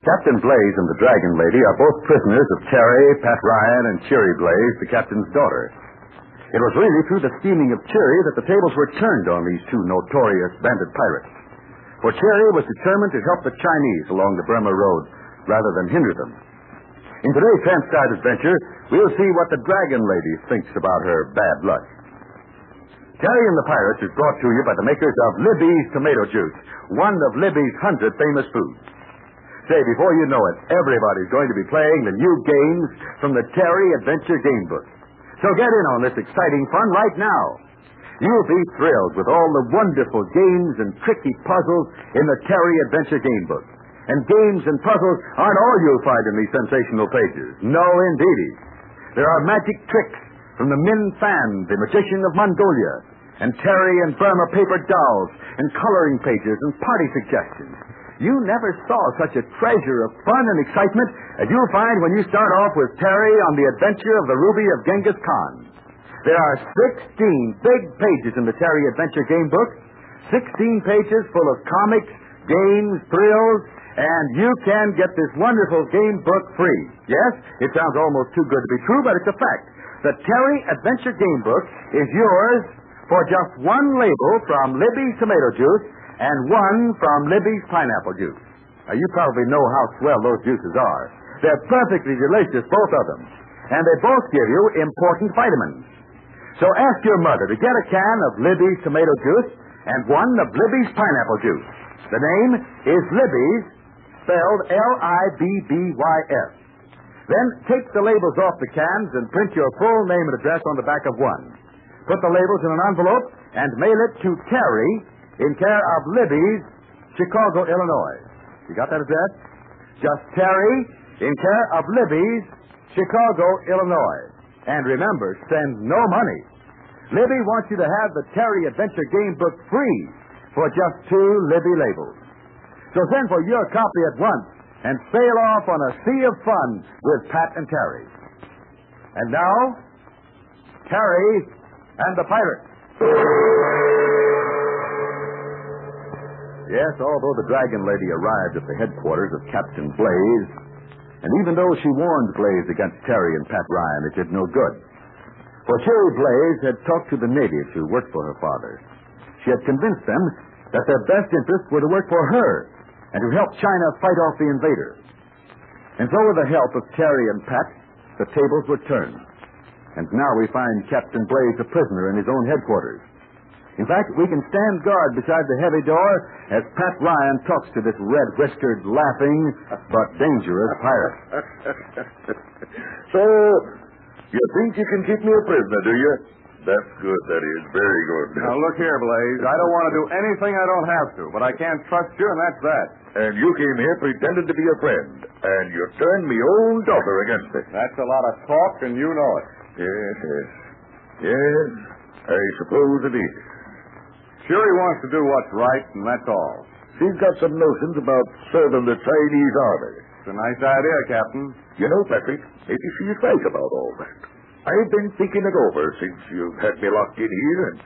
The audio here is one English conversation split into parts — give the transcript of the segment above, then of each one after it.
Captain Blaze and the Dragon Lady are both prisoners of Terry, Pat Ryan, and Cherry Blaze, the captain's daughter. It was really through the scheming of Cherry that the tables were turned on these two notorious bandit pirates. For Cherry was determined to help the Chinese along the Burma Road rather than hinder them. In today's transcribed adventure, we'll see what the Dragon Lady thinks about her bad luck. Terry and the Pirates is brought to you by the makers of Libby's Tomato Juice, one of Libby's 100 famous foods. Say, before you know it, everybody's going to be playing the new games from the Terry Adventure Game Book. So get in on this exciting fun right now. You'll be thrilled with all the wonderful games and tricky puzzles in the Terry Adventure Game Book. And games and puzzles aren't all you'll find in these sensational pages. No, indeedy. There are magic tricks from the Min Fan, the magician of Mongolia, and Terry and Burma paper dolls, and coloring pages and party suggestions. You never saw such a treasure of fun and excitement as you'll find when you start off with Terry on the adventure of the Ruby of Genghis Khan. There are 16 big pages in the Terry Adventure Game Book, 16 pages full of comics, games, thrills, and you can get this wonderful game book free. Yes, it sounds almost too good to be true, but it's a fact. The Terry Adventure Game Book is yours for just one label from Libby's Tomato Juice and one from Libby's Pineapple Juice. Now, you probably know how swell those juices are. They're perfectly delicious, both of them. And they both give you important vitamins. So ask your mother to get a can of Libby's Tomato Juice and one of Libby's Pineapple Juice. The name is Libby's, spelled L-I-B-B-Y-S. Then take the labels off the cans and print your full name and address on the back of one. Put the labels in an envelope and mail it to Terry in care of Libby's, Chicago, Illinois. You got that address? Just Terry in care of Libby's, Chicago, Illinois. And remember, send no money. Libby wants you to have the Terry Adventure Game Book free for just 2 Libby labels. So send for your copy at once and sail off on a sea of fun with Pat and Terry. And now, Terry and the Pirates. Yes, although the Dragon Lady arrived at the headquarters of Captain Blaze, and even though she warned Blaze against Terry and Pat Ryan, it did no good. For Cherry Blaze had talked to the natives who worked for her father. She had convinced them that their best interests were to work for her and to help China fight off the invader. And so with the help of Terry and Pat, the tables were turned. And now we find Captain Blaze a prisoner in his own headquarters. In fact, we can stand guard beside the heavy door as Pat Ryan talks to this red-whiskered, laughing, but dangerous pirate. So, you think you can keep me a prisoner, do you? That's good, that is. Very good. Now, look here, Blaze. I don't want to do anything I don't have to, but I can't trust you, and that's that. And you came here pretending to be a friend, and you turned me own daughter against me. That's a lot of talk, and you know it. Yes, I suppose it is. Shuri wants to do what's right, and that's all. She's got some notions about serving the Chinese army. It's a nice idea, Captain. You know, Patrick, maybe she's right about all that. I've been thinking it over since you've had me locked in here, and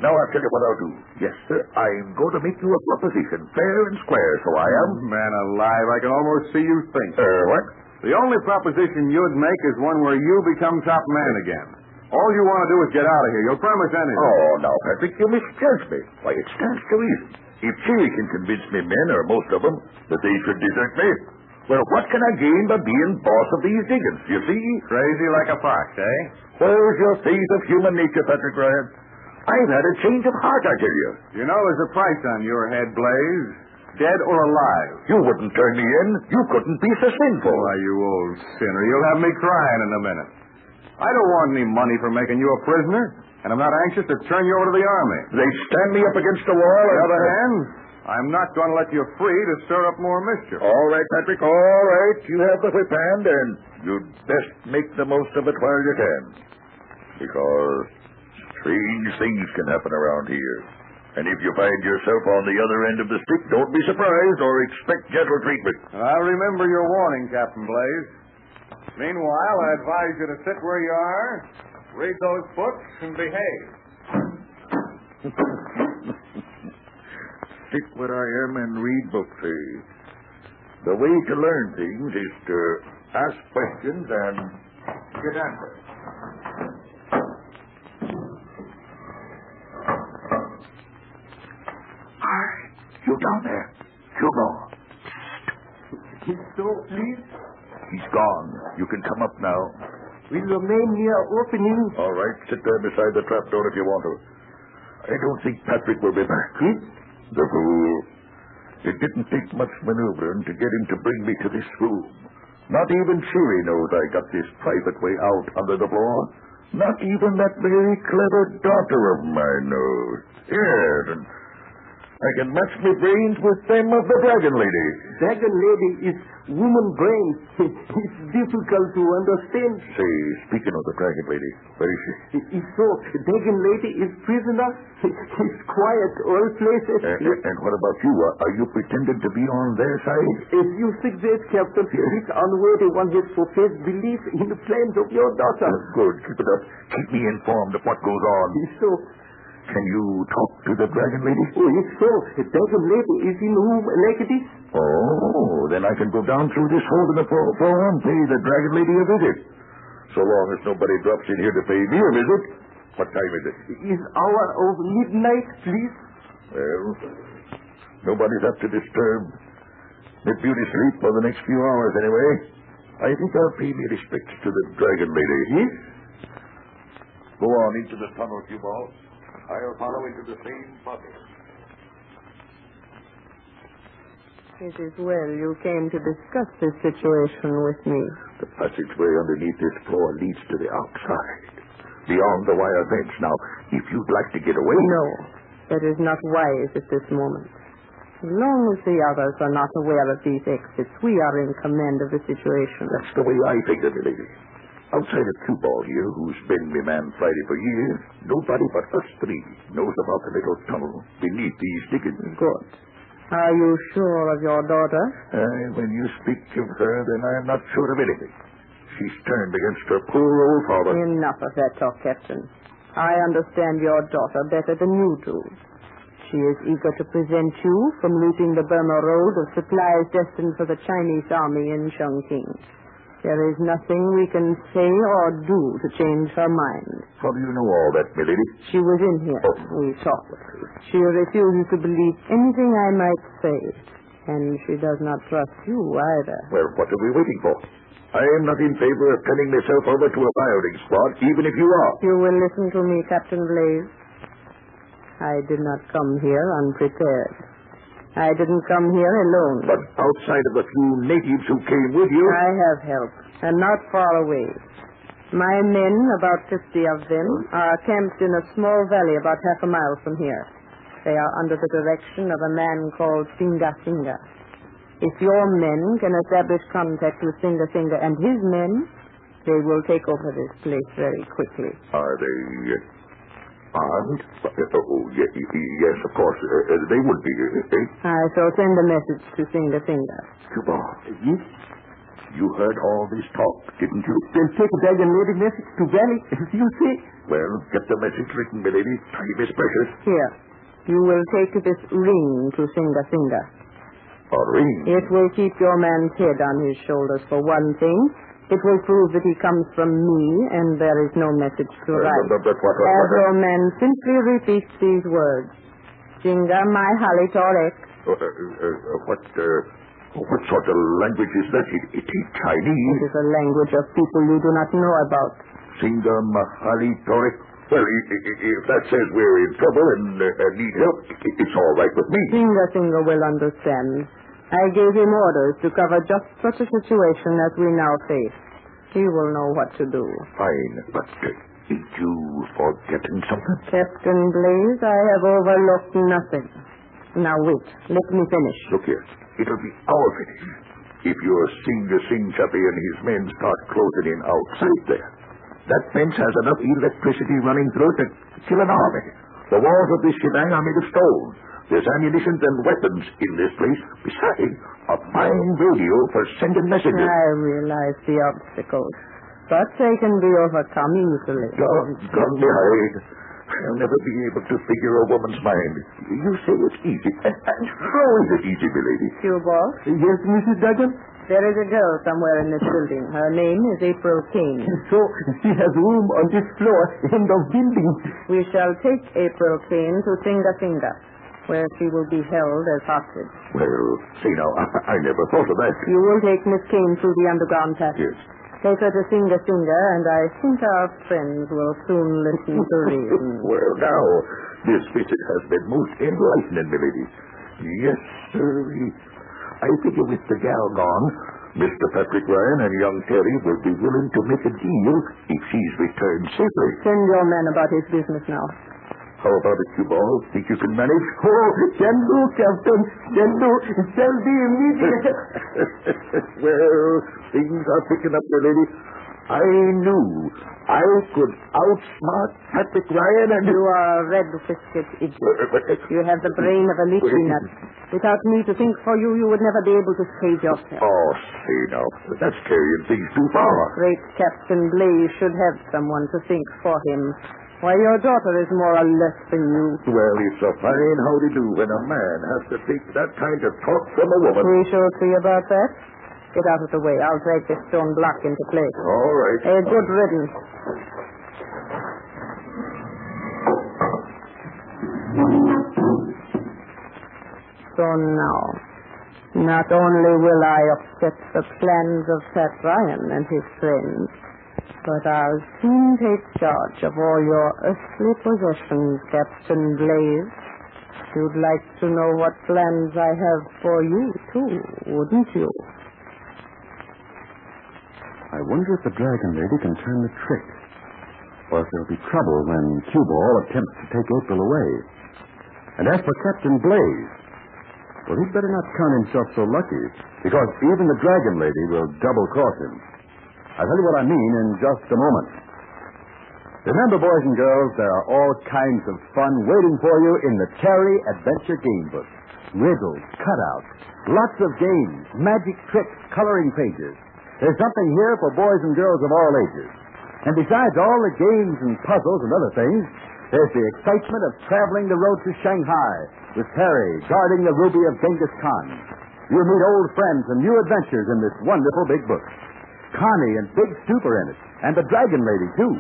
now I'll tell you what I'll do. Yes, sir, I'm going to make you a proposition, fair and square, so I am. Man alive, I can almost see you think. What? The only proposition you'd make is one where you become top man again. All you want to do is get out of here. You'll promise anything. Oh, now, Patrick, you misjudge me. Why, it stands to reason. If Cherry can convince me men, or most of them, that they should desert me, well, what can I gain by being boss of these diggings, you see? Crazy like a fox, eh? Where's your faith of human nature, Patrick Ryan? I've had a change of heart, I tell you. You know there's a price on your head, Blaze. Dead or alive. You wouldn't turn me in. You couldn't be so sinful. Why, you old sinner. You'll have me crying in a minute. I don't want any money for making you a prisoner, and I'm not anxious to turn you over to the army. They stand me up against the wall. On the other hand, I'm not going to let you free to stir up more mischief. All right, Patrick, all right. You have the whip hand, and you'd best make the most of it while you can. Because strange things can happen around here. And if you find yourself on the other end of the stick, don't be surprised or expect gentle treatment. I'll remember your warning, Captain Blaze. Meanwhile, I advise you to sit where you are, read those books, and behave. Sit where I am and read books, eh? The way to learn things is to ask questions and get answers. Hi, you down there. Hugo. So, please, He's gone. You can come up now. will remain near opening. All right, sit there beside the trapdoor if you want to. I don't think Patrick will be back. The fool. It didn't take much maneuvering to get him to bring me to this room. Not even Cheery knows I got this private way out under the floor. Not even that very clever daughter of mine knows. Yes, and I can match my brains with them of the Dragon Lady. Dragon Lady is woman brain. It's difficult to understand. Say, speaking of the Dragon Lady, where is she? So, Dragon Lady is prisoner. It's quiet, all places. And what about you? Are you pretending to be on their side? As you suggest, Captain, this unworthy one has professed belief in the plans of your daughter. Good. Keep it up. Keep me informed of what goes on. So, can you talk to the Dragon Lady? Oh, yes, so. The Dragon Lady is in room like this. Oh, then I can go down through this hole in the floor and pay the Dragon Lady a visit. So long as nobody drops in here to pay me a visit. What time is it? Is hour of midnight, please? Well, nobody's up to disturb the beauty sleep for the next few hours anyway. I think I'll pay my respects to the Dragon Lady. Yes? Go on into the tunnel, Cuball. I'll follow into the same pocket. It is well you came to discuss this situation with me. The passageway underneath this floor leads to the outside, beyond the wire fence. Now, if you'd like to get away... No, that is not wise at this moment. As long as the others are not aware of these exits, we are in command of the situation. That's the way I figured it, lady. Outside of Cuball here, who's been my man Friday for years, nobody but us three knows about the little tunnel beneath these diggings. Good. Are you sure of your daughter? When you speak of her, then I am not sure of anything. She's turned against her poor old father. Enough of that talk, Captain. I understand your daughter better than you do. She is eager to prevent you from looting the Burma Road of supplies destined for the Chinese army in Chongqing. There is nothing we can say or do to change her mind. How do you know all that, milady? She was in here. Oh. We talked with her. She refuses to believe anything I might say. And she does not trust you either. Well, what are we waiting for? I am not in favor of turning myself over to a firing squad, even if you are. You will listen to me, Captain Blaze. I did not come here unprepared. I didn't come here alone. But outside of the few natives who came with you... I have help, and not far away. My men, about 50 of them, are camped in a small valley about half a mile from here. They are under the direction of a man called Singa Singa. If your men can establish contact with Singa Singa and his men, they will take over this place very quickly. Are they armed? Yes, of course. They would be. I shall send a message to Singa Singa. Cuba, Yes? you heard all this talk, didn't you? Then take a Dragon Lady message to Valley, as you say. Well, get the message written, milady. Time is precious. Here, you will take this ring to Singa Singa. A ring? It will keep your man's head on his shoulders, for one thing. It will prove that he comes from me, and there is no message to write. But what? As your man simply repeats these words, Singa my hali torek. What sort of language is that? It is Chinese. It is a language of people you do not know about. Singa Mahali Torek. Well, if that says we're in trouble and need help, it's all right with me. Singa Singa will understand. I gave him orders to cover just such a situation as we now face. He will know what to do. Fine, but ain't you forgetting something? Captain Blaze, I have overlooked nothing. Now wait, let me finish. Look here, it'll be our finish if your Singh Chappie and his men start closing in outside there. That fence has enough electricity running through it to kill an army. The walls of this shebang are made of stone. There's ammunition and weapons in this place. Besides, a fine radio for sending messages. I realize the obstacles, but they can be overcome easily. Gun behind. I'll never be able to figure a woman's mind. You say it's easy. And how is it easy, milady? Cue ball. Yes, Mrs. Duggan? There is a girl somewhere in this building. Her name is April Kane. So she has room on this floor in the building. We shall take April Kane to Singa Singa, where she will be held as hostage. Well, see now, I never thought of that. You will take Miss Kane through the underground passage. Yes. Take her to Singa Singa, and I think our friends will soon listen to reason. Well, now, this visit has been most enlightening, milady. Yes, sir. I figure with the gal gone, Mr. Patrick Ryan and young Terry will be willing to make a deal if she's returned safely. Send your men about his business now. How about it, Q-Ball? Think you can manage? Oh, can do, Captain. Can do. Shall be immediate. Well, things are picking up, milady. I knew I could outsmart Patrick Ryan and... You are a red-fisted idiot. You have the brain of a lychee nut. Without me to think for you, you would never be able to save yourself. Oh, see now. That's carrying things too far. Great Captain Blaze should have someone to think for him. Why, your daughter is more alert than you. Well, it's a fine howdy-do when a man has to take that kind of talk from a woman. We shall see about that. Get out of the way. I'll drag this stone block into place. All right. A good riddance. So now, not only will I upset the plans of Pat Ryan and his friends, but I'll soon take charge of all your earthly possessions, Captain Blaze. You'd like to know what plans I have for you, too, wouldn't you? I wonder if the dragon lady can turn the trick, or if there'll be trouble when Q-Ball attempts to take April away. And as for Captain Blaze, well, he'd better not count himself so lucky, because even the dragon lady will double-cross him. I'll tell you what I mean in just a moment. Remember, boys and girls, there are all kinds of fun waiting for you in the Terry Adventure Game Book. Riddles, cutouts, lots of games, magic tricks, coloring pages. There's something here for boys and girls of all ages. And besides all the games and puzzles and other things, there's the excitement of traveling the road to Shanghai with Terry guarding the ruby of Genghis Khan. You'll meet old friends and new adventures in this wonderful big book. Connie and Big Super in it, and the Dragon Lady, too.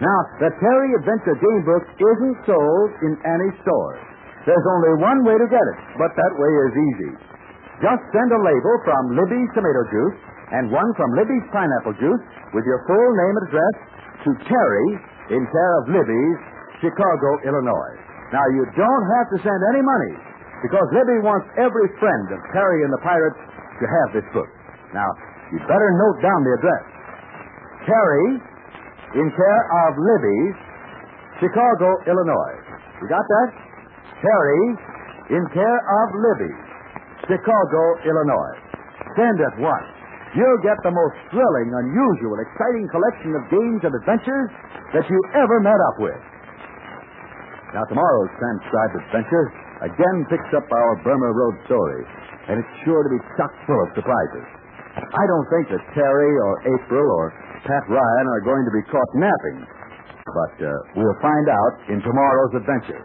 Now, the Terry Adventure Game Book isn't sold in any store. There's only one way to get it, but that way is easy. Just send a label from Libby's Tomato Juice and one from Libby's Pineapple Juice with your full name and address to Terry in care of Libby's, Chicago, Illinois. Now, you don't have to send any money because Libby wants every friend of Terry and the Pirates to have this book. Now, you better note down the address. Terry, in care of Libby's, Chicago, Illinois. You got that? Terry, in care of Libby's, Chicago, Illinois. Send at once. You'll get the most thrilling, unusual, exciting collection of games and adventures that you ever met up with. Now, tomorrow's transcribed adventure again picks up our Burma Road story, and it's sure to be chock full of surprises. I don't think that Terry or April or Pat Ryan are going to be caught napping, but we'll find out in tomorrow's adventure.